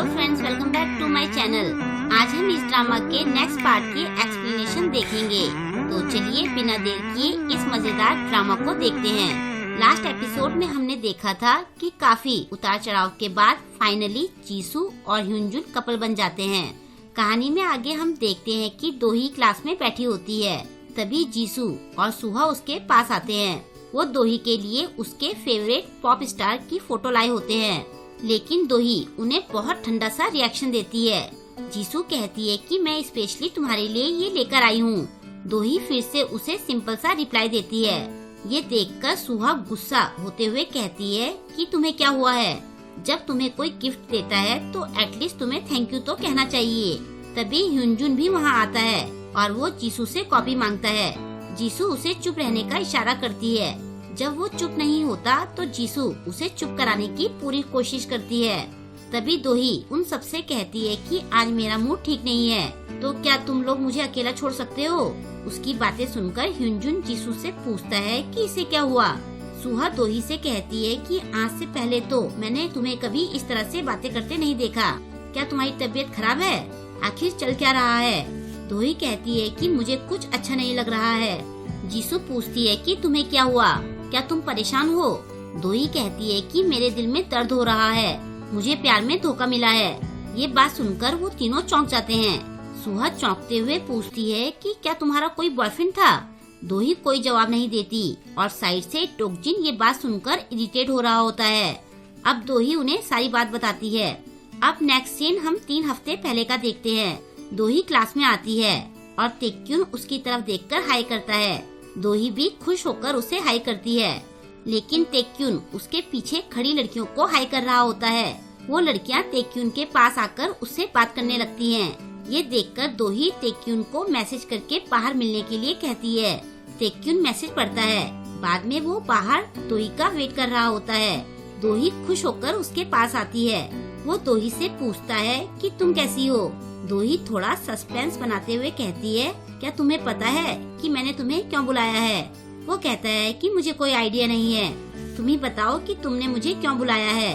Hello friends, welcome back to my channel. आज हम इस ड्रामा के नेक्स्ट पार्ट की एक्सप्लेनेशन देखेंगे। तो चलिए बिना देर किए इस मजेदार ड्रामा को देखते हैं। लास्ट एपिसोड में हमने देखा था कि काफी उतार चढ़ाव के बाद फाइनली जीसू और ह्यूनजुन कपल बन जाते हैं। कहानी में आगे हम देखते हैं कि दोही क्लास में बैठी होती है। तभी जीसू और सुहा उसके पास आते हैं। वो दोही के लिए उसके फेवरेट पॉप स्टार की फोटो लाए होते हैं, लेकिन दोही उन्हें बहुत ठंडा सा रिएक्शन देती है। जीसू कहती है कि मैं स्पेशली तुम्हारे लिए ये लेकर आई हूँ। दोही फिर से उसे सिंपल सा रिप्लाई देती है। ये देखकर सुहा गुस्सा होते हुए कहती है कि तुम्हें क्या हुआ है? जब तुम्हें कोई गिफ्ट देता है तो एटलीस्ट तुम्हें थैंक यू तो कहना चाहिए। तभी ह्यूनजुन भी वहाँ आता है और वो जीसू से कॉपी मांगता है। जीसू उसे चुप रहने का इशारा करती है। जब वो चुप नहीं होता तो जीसू उसे चुप कराने की पूरी कोशिश करती है। तभी दोही उन सबसे कहती है कि आज मेरा मूड ठीक नहीं है, तो क्या तुम लोग मुझे अकेला छोड़ सकते हो? उसकी बातें सुनकर ह्यूनजुन जीसू से पूछता है कि इसे क्या हुआ। सुहा दोही से कहती है कि आज से पहले तो मैंने तुम्हें कभी इस तरह से बातें करते नहीं देखा। क्या तुम्हारी तबीयत खराब है? आखिर चल क्या रहा है? दोही कहती है कि मुझे कुछ अच्छा नहीं लग रहा है। जीसू पूछती है कि तुम्हें क्या हुआ? क्या तुम परेशान हो? दोही कहती है कि मेरे दिल में दर्द हो रहा है, मुझे प्यार में धोखा मिला है। ये बात सुनकर वो तीनों चौंक जाते हैं। सुहा चौंकते हुए पूछती है कि क्या तुम्हारा कोई बॉयफ्रेंड था? दोही कोई जवाब नहीं देती और साइड से डोगजिन ये बात सुनकर इरिटेट हो रहा होता है। अब दोही उन्हें सारी बात बताती है। अब नेक्स्ट सीन हम 3 हफ्ते पहले का देखते हैं। दोही क्लास में आती है और तेक्युन उसकी तरफ देखकर हाई करता है। दोही भी खुश होकर उसे हाई करती है, लेकिन तेक्युन उसके पीछे खड़ी लड़कियों को हाई कर रहा होता है। वो लड़कियां तेक्युन के पास आकर उससे बात करने लगती हैं। ये देखकर दोही तेक्युन को मैसेज करके बाहर मिलने के लिए कहती है। तेक्युन मैसेज पढ़ता है। बाद में वो बाहर दोही का वेट कर रहा होता है। दोही खुश होकर उसके पास आती है। वो दोही से पूछता है कि तुम कैसी हो? दोही थोड़ा सस्पेंस बनाते हुए कहती है, क्या तुम्हें पता है कि मैंने तुम्हें क्यों बुलाया है? वो कहता है कि मुझे कोई आइडिया नहीं है, तुम ही बताओ कि तुमने मुझे क्यों बुलाया है।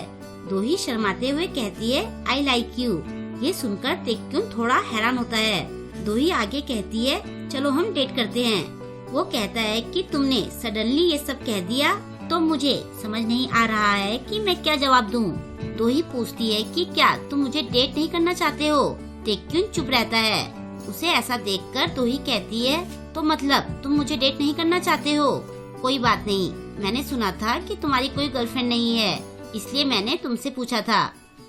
दोही शर्माते हुए कहती है, आई लाइक यू। ये सुनकर तेक्युन थोड़ा हैरान होता है। दोही आगे कहती है, चलो हम डेट करते हैं। वो कहता है कि तुमने सडनली ये सब कह दिया तो मुझे समझ नहीं आ रहा है कि मैं क्या जवाब दूँ। दोही पूछती है कि क्या तुम मुझे डेट नहीं करना चाहते हो? तेक्युन चुप रहता है। उसे ऐसा देखकर दोही कहती है, तो मतलब तुम मुझे डेट नहीं करना चाहते हो? कोई बात नहीं, मैंने सुना था कि तुम्हारी कोई गर्लफ्रेंड नहीं है, इसलिए मैंने तुमसे पूछा था।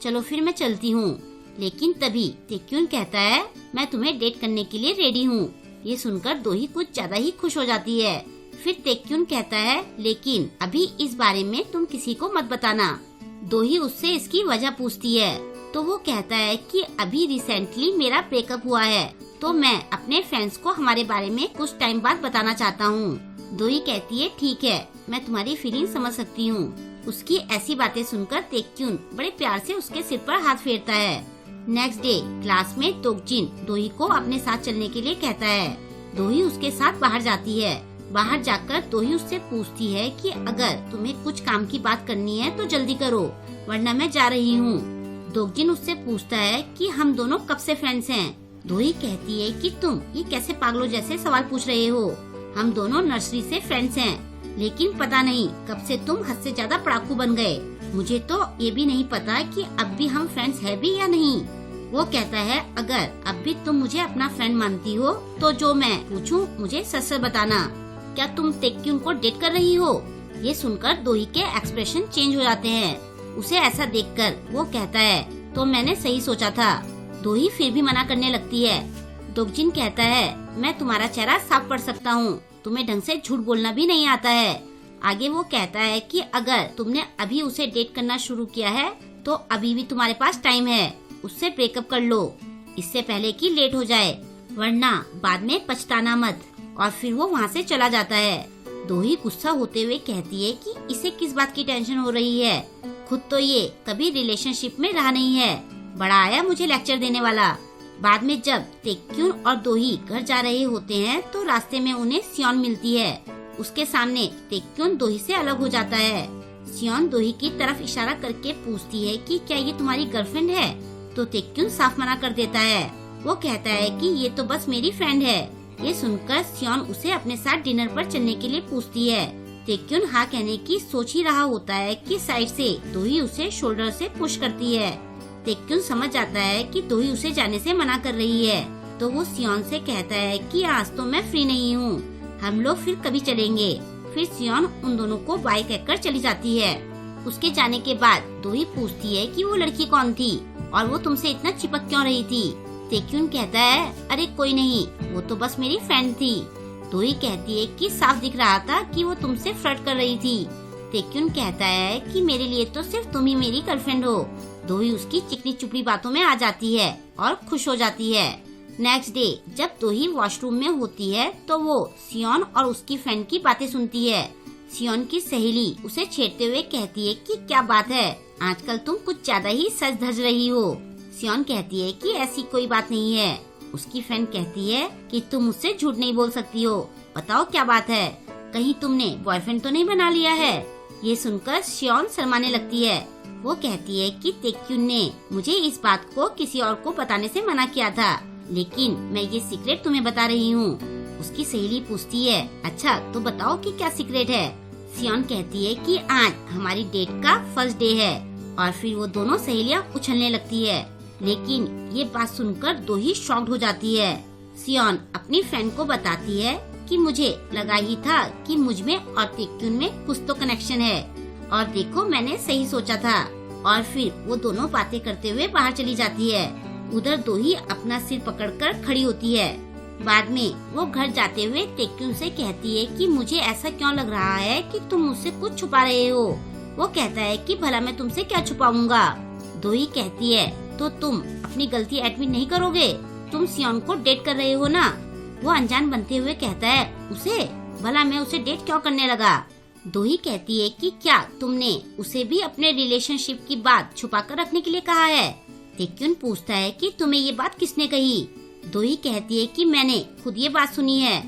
चलो फिर मैं चलती हूँ। लेकिन तभी तेक्युन कहता है, मैं तुम्हें डेट करने के लिए रेडी हूँ। ये सुनकर दोही कुछ ज्यादा ही खुश हो जाती है। फिर तेक्युन कहता है, लेकिन अभी इस बारे में तुम किसी को मत बताना। दोही उससे इसकी वजह पूछती है तो वो कहता है कि अभी रिसेंटली मेरा ब्रेकअप हुआ है, तो मैं अपने फ्रेंड्स को हमारे बारे में कुछ टाइम बाद बताना चाहता हूँ। दोही कहती है, ठीक है, मैं तुम्हारी फीलिंग समझ सकती हूँ। उसकी ऐसी बातें सुनकर तेक्युन बड़े प्यार से उसके सिर पर हाथ फेरता है। नेक्स्ट डे क्लास में डोगजिन दोही को अपने साथ चलने के लिए कहता है। दोही उसके साथ बाहर जाती है। बाहर जाकर दोही उससे पूछती है कि अगर तुम्हें कुछ काम की बात करनी है तो जल्दी करो, वरना मैं जा रही हूँ। डोगजिन उससे पूछता है कि हम दोनों कब से फ्रेंड्स हैं? दोही कहती है कि तुम ये कैसे पागलों जैसे सवाल पूछ रहे हो? हम दोनों नर्सरी से फ्रेंड्स हैं, लेकिन पता नहीं कब से तुम हद से ज्यादा पढ़ाकू बन गए। मुझे तो ये भी नहीं पता कि अब भी हम फ्रेंड्स है भी या नहीं। वो कहता है, अगर अब भी तुम मुझे अपना फ्रेंड मानती हो तो जो मैं पूछूं मुझे सच सच बताना। क्या तुम तेक्युन को डेट कर रही हो? ये सुनकर दोही के एक्सप्रेशन चेंज हो जाते हैं। उसे ऐसा देखकर वो कहता है, तो मैंने सही सोचा था। दोही फिर भी मना करने लगती है। डोगजिन कहता है, मैं तुम्हारा चेहरा साफ पढ़ सकता हूँ, तुम्हें ढंग से झूठ बोलना भी नहीं आता है। आगे वो कहता है कि अगर तुमने अभी उसे डेट करना शुरू किया है तो अभी भी तुम्हारे पास टाइम है, उससे ब्रेकअप कर लो, इससे पहले कि लेट हो जाए, वरना बाद में पछताना मत। और फिर वो वहाँ से चला जाता है। दोही गुस्सा होते हुए कहती है कि इसे किस बात की टेंशन हो रही है, खुद तो ये कभी रिलेशनशिप में रहा नहीं है, बड़ा आया मुझे लेक्चर देने वाला। बाद में जब तेक्युन और दोही घर जा रहे होते हैं तो रास्ते में उन्हें सियोन मिलती है। उसके सामने तेक्युन दोही से अलग हो जाता है। सियोन दोही की तरफ इशारा करके पूछती है कि क्या ये तुम्हारी गर्लफ्रेंड है? तो तेक्युन साफ मना कर देता है। वो कहता है कि ये तो बस मेरी फ्रेंड है। ये सुनकर सियोन उसे अपने साथ डिनर पर चलने के लिए पूछती है। तेक्युन हाँ कहने की सोच ही रहा होता है कि साइड से दोही उसे शोल्डर से पुश करती है। तेक्युन समझ जाता है कि दोही उसे जाने से मना कर रही है, तो वो सियोन से कहता है कि आज तो मैं फ्री नहीं हूँ, हम लोग फिर कभी चलेंगे। फिर सियोन उन दोनों को बाय कहकर चली जाती है। उसके जाने के बाद दोही पूछती है कि वो लड़की कौन थी और वो तुमसे इतना चिपक क्यों रही थी। तेक्युन कहता है, अरे कोई नहीं, वो तो बस मेरी फ्रेंड थी। दोही कहती है कि साफ दिख रहा था कि वो तुमसे फ्लर्ट कर रही थी। तेक्युन कहता है कि मेरे लिए तो सिर्फ तुम ही मेरी गर्लफ्रेंड हो। दोही उसकी चिकनी चुपड़ी बातों में आ जाती है और खुश हो जाती है। नेक्स्ट डे जब दोही वॉशरूम में होती है तो वो सियोन और उसकी फ्रेंड की बातें सुनती है। सियोन की सहेली उसे छेड़ते हुए कहती है कि क्या बात है, आजकल तुम कुछ ज्यादा ही सज धज रही हो। सियोन कहती है कि ऐसी कोई बात नहीं है। उसकी फ्रेंड कहती है कि तुम मुझसे झूठ नहीं बोल सकती हो, बताओ क्या बात है, कहीं तुमने बॉयफ्रेंड तो नहीं बना लिया है। ये सुनकर सियोन शर्माने लगती है। वो कहती है कि तेक्युन ने मुझे इस बात को किसी और को बताने से मना किया था, लेकिन मैं ये सीक्रेट तुम्हें बता रही हूँ। उसकी सहेली पूछती है, अच्छा तो बताओ कि क्या सीक्रेट है। सियोन कहती है कि आज हमारी डेट का फर्स्ट डे है। और फिर वो दोनों सहेलियाँ उछलने लगती है। लेकिन ये बात सुनकर दोही शॉक्ड हो जाती है। सियोन अपनी फ्रेंड को बताती है कि मुझे लगा ही था कि मुझ में और तेक्युन में कुछ तो कनेक्शन है, और देखो मैंने सही सोचा था। और फिर वो दोनों बातें करते हुए बाहर चली जाती है। उधर दोही अपना सिर पकड़कर खड़ी होती है। बाद में वो घर जाते हुए तेक्युन से कहती है कि मुझे ऐसा क्यों लग रहा है कि तुम मुझसे कुछ छुपा रहे हो। वो कहता है कि भला मैं तुमसे क्या छुपाऊंगा। दोही कहती है, तो तुम अपनी गलती एडमिट नहीं करोगे, तुम सियोन को डेट कर रहे हो ना। वो अनजान बनते हुए कहता है, उसे, भला मैं उसे डेट क्यों करने लगा। दोही कहती है कि क्या तुमने उसे भी अपने रिलेशनशिप की बात छुपा कर रखने के लिए कहा है। तेक्युन पूछता है कि तुम्हें ये बात किसने कही। दोही कहती है कि मैंने खुद ये बात सुनी है।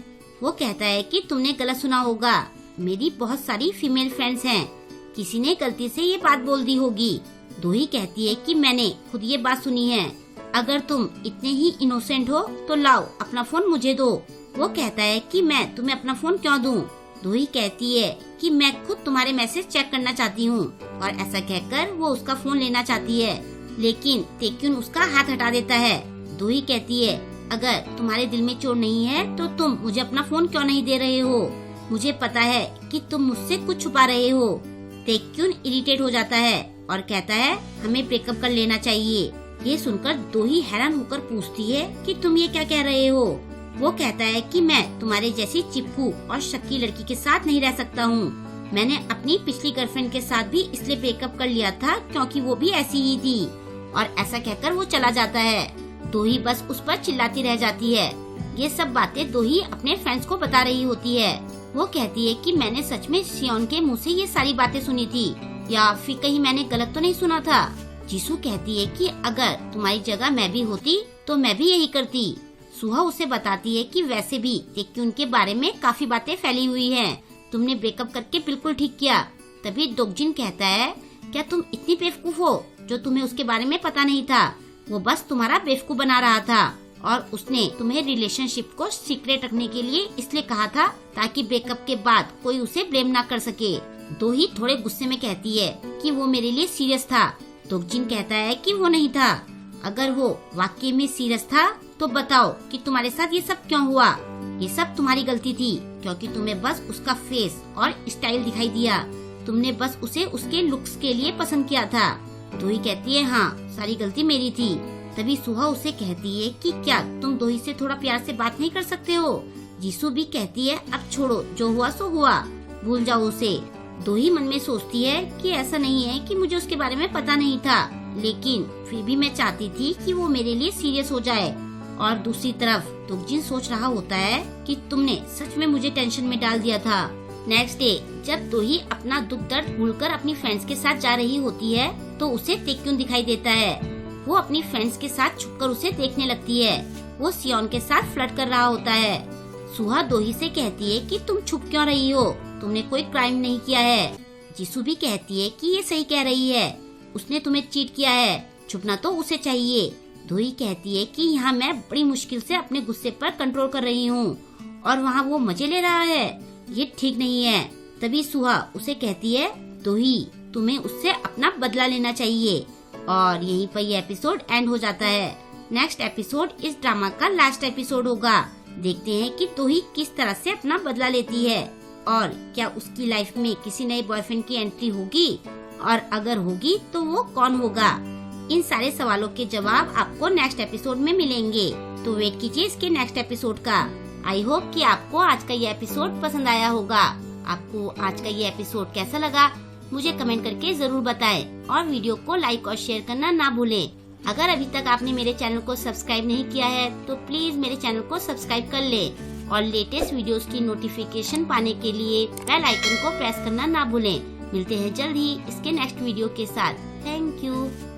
वो कहता है कि तुमने गलत सुना होगा, मेरी बहुत सारी फीमेल फ्रेंड्स हैं, किसी ने गलती से ये बात बोल दी होगी। दोही कहती है कि मैंने खुद ये बात सुनी है, अगर तुम इतने ही इनोसेंट हो तो लाओ अपना फोन मुझे दो। वो कहता है कि मैं तुम्हें अपना फोन क्यों दूं। दोही कहती है कि मैं खुद तुम्हारे मैसेज चेक करना चाहती हूँ, और ऐसा कहकर वो उसका फोन लेना चाहती है, लेकिन तेक्युन उसका हाथ हटा देता है। दोही कहती है, अगर तुम्हारे दिल में चोट नहीं है तो तुम मुझे अपना फोन क्यों नहीं दे रहे हो, मुझे पता है कि तुम मुझसे कुछ छुपा रहे हो। तेक्युन इरिटेट हो जाता है और कहता है, हमें ब्रेकअप कर लेना चाहिए। ये सुनकर दोही हैरान होकर पूछती है कि तुम ये क्या कह रहे हो। वो कहता है कि मैं तुम्हारे जैसी चिपकू और शक्की लड़की के साथ नहीं रह सकता हूँ। मैंने अपनी पिछली गर्लफ्रेंड के साथ भी इसलिए ब्रेकअप कर लिया था क्योंकि वो भी ऐसी ही थी। और ऐसा कहकर वो चला जाता है। दोही बस उस पर चिल्लाती रह जाती है। ये सब बातें दोही अपने फ्रेंड्स को बता रही होती है। वो कहती है कि मैंने सच में सियोन के मुँह से ये सारी बातें सुनी थी, या फिर कहीं मैंने गलत तो नहीं सुना था। जीसू कहती है कि अगर तुम्हारी जगह मैं भी होती तो मैं भी यही करती। सुहा उसे बताती है कि वैसे भी तेक्युन के बारे में काफी बातें फैली हुई हैं, तुमने ब्रेकअप करके बिल्कुल ठीक किया। तभी दोकजिन कहता है, क्या तुम इतनी बेवकूफ हो जो तुम्हें उसके बारे में पता नहीं था। वो बस तुम्हारा बेवकूफ बना रहा था, और उसने तुम्हें रिलेशनशिप को सीक्रेट रखने के लिए इसलिए कहा था ताकि ब्रेकअप के बाद कोई उसे ब्लेम ना कर सके। दोही थोड़े गुस्से में कहती है कि वो मेरे लिए सीरियस था। दोकजिन कहता है कि वो नहीं था। अगर वो वाकई में सीरियस था तो बताओ कि तुम्हारे साथ ये सब क्यों हुआ। ये सब तुम्हारी गलती थी क्योंकि तुम्हें बस उसका फेस और स्टाइल दिखाई दिया। तुमने बस उसे उसके लुक्स के लिए पसंद किया था। दोही कहती है, हाँ सारी गलती मेरी थी। तभी सुहा उसे कहती है कि क्या तुम दोही से थोड़ा प्यार से बात नहीं कर सकते हो। जीसू भी कहती है, अब छोड़ो, जो हुआ सो हुआ, भूल जाओ उसे। दोही मन में सोचती है कि ऐसा नहीं है कि मुझे उसके बारे में पता नहीं था, लेकिन फिर भी मैं चाहती थी कि वो मेरे लिए सीरियस हो जाए। और दूसरी तरफ दोकजिन सोच रहा होता है कि तुमने सच में मुझे टेंशन में डाल दिया था। नेक्स्ट डे जब दोही अपना दुख दर्द भूलकर अपनी फ्रेंड्स के साथ जा रही होती है तो उसे तेक्युन दिखाई देता है। वो अपनी फ्रेंड्स के साथ छुपकर उसे देखने लगती है। वो सियोन के साथ फ्लर्ट कर रहा होता है। सुहा दोही से कहती है कि तुम छुप क्यों रही हो, तुमने कोई क्राइम नहीं किया है। जीसू भी कहती है कि ये सही कह रही है, उसने तुम्हें चीट किया है, छुपना तो उसे चाहिए। दोही कहती है कि यहाँ मैं बड़ी मुश्किल से अपने गुस्से पर कंट्रोल कर रही हूँ और वहाँ वो मजे ले रहा है, ये ठीक नहीं है। तभी सुहा उसे कहती है, दोही तुम्हें उससे अपना बदला लेना चाहिए। और यहीं पर यह एपिसोड एंड हो जाता है। नेक्स्ट एपिसोड इस ड्रामा का लास्ट एपिसोड होगा। देखते हैं कि दोही किस तरह से अपना बदला लेती है और क्या उसकी लाइफ में किसी नए बॉयफ्रेंड की एंट्री होगी, और अगर होगी तो वो कौन होगा। इन सारे सवालों के जवाब आपको नेक्स्ट एपिसोड में मिलेंगे, तो वेट कीजिए इसके नेक्स्ट एपिसोड का। आई होप कि आपको आज का ये एपिसोड पसंद आया होगा। आपको आज का ये एपिसोड कैसा लगा मुझे कमेंट करके जरूर बताएं और वीडियो को लाइक और शेयर करना ना भूलें। अगर अभी तक आपने मेरे चैनल को सब्सक्राइब नहीं किया है तो प्लीज मेरे चैनल को सब्सक्राइब कर ले और लेटेस्ट वीडियोस की नोटिफिकेशन पाने के लिए बेल आइकन को प्रेस करना ना भूलें। मिलते हैं जल्द ही इसके नेक्स्ट वीडियो के साथ। Thank you.